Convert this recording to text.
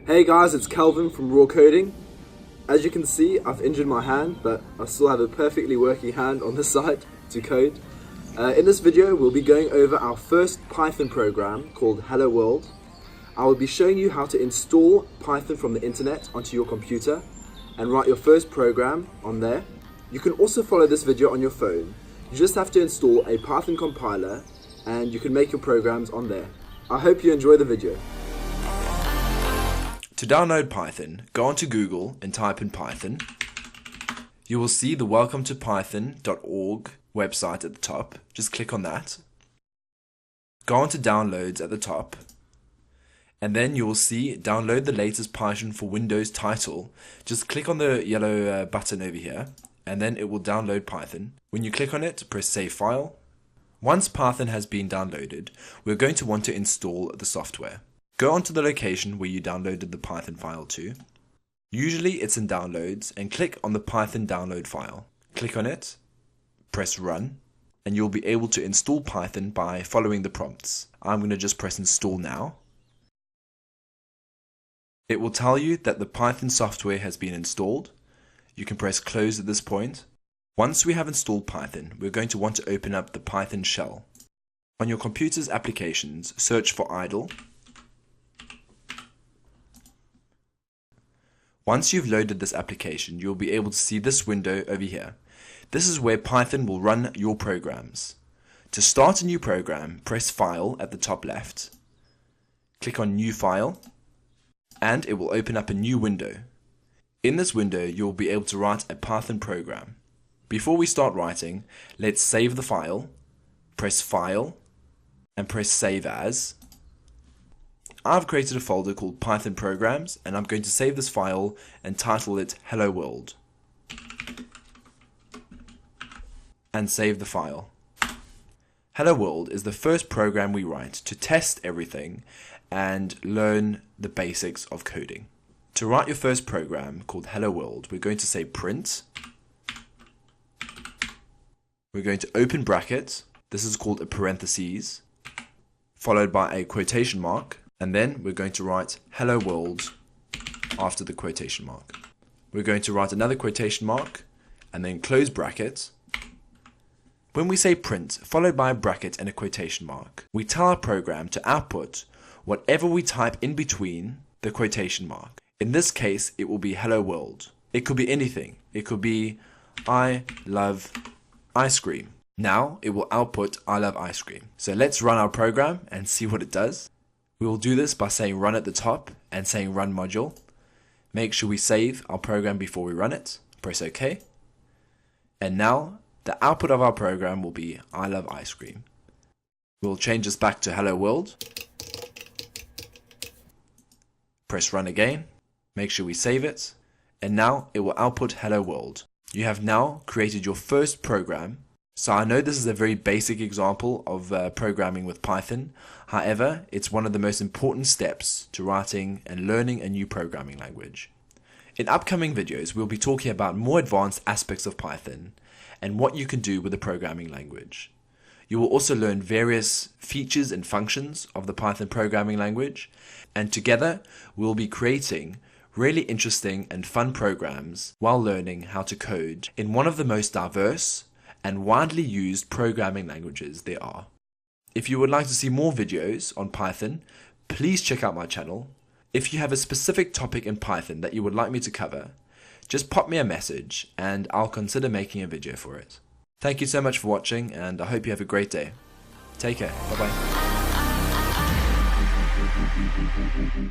Hey guys, it's Calvin from Raw Coding. As you can see, I've injured my hand, but I still have a perfectly working hand on the side to code. In this video, we'll be going over our first Python program called Hello World. I will be showing you how to install Python from the internet onto your computer and write your first program on there. You can also follow this video on your phone. You just have to install a Python compiler and you can make your programs on there. I hope you enjoy the video. To download Python, go onto Google and type in Python. You will see the welcome to python.org website at the top. Just click on that. Go onto downloads at the top. And then you will see download the latest Python for Windows title. Just click on the yellow button over here and then it will download Python. When you click on it, press save file. Once Python has been downloaded, we're going to want to install the software. Go onto the location where you downloaded the Python file to. Usually it's in downloads and click on the Python download file. Click on it, press run, and you'll be able to install Python by following the prompts. I'm going to just press install now. It will tell you that the Python software has been installed. You can press close at this point. Once we have installed Python, we're going to want to open up the Python shell. On your computer's applications, search for idle. Once you've loaded this application, you'll be able to see this window over here. This is where Python will run your programs. To start a new program, press File at the top left. Click on New File, and it will open up a new window. In this window, you'll be able to write a Python program. Before we start writing, let's save the file, press File, and press Save As. I've created a folder called Python Programs and I'm going to save this file and title it Hello World. And save the file. Hello World is the first program we write to test everything and learn the basics of coding. To write your first program called Hello World, we're going to say print. We're going to open bracket. This is called a parentheses, followed by a quotation mark. And then we're going to write Hello World after the quotation mark. We're going to write another quotation mark and then close bracket. When we say print, followed by a bracket and a quotation mark, we tell our program to output whatever we type in between the quotation mark. In this case, it will be Hello World. It could be anything. It could be I love ice cream. Now it will output I love ice cream. So let's run our program and see what it does. We will do this by saying run at the top and saying run module. Make sure we save our program before we run it. Press OK. And now the output of our program will be I love ice cream. We'll change this back to Hello World. Press run again. Make sure we save it. And now it will output Hello World. You have now created your first program. So I know this is a very basic example of programming with Python. However, it's one of the most important steps to writing and learning a new programming language. In upcoming videos, we'll be talking about more advanced aspects of Python and what you can do with the programming language. You will also learn various features and functions of the Python programming language, and together we'll be creating really interesting and fun programs while learning how to code in one of the most diverse and widely used programming languages there are. If you would like to see more videos on Python, please check out my channel. If you have a specific topic in Python that you would like me to cover, just pop me a message and I'll consider making a video for it. Thank you so much for watching and I hope you have a great day. Take care. Bye bye.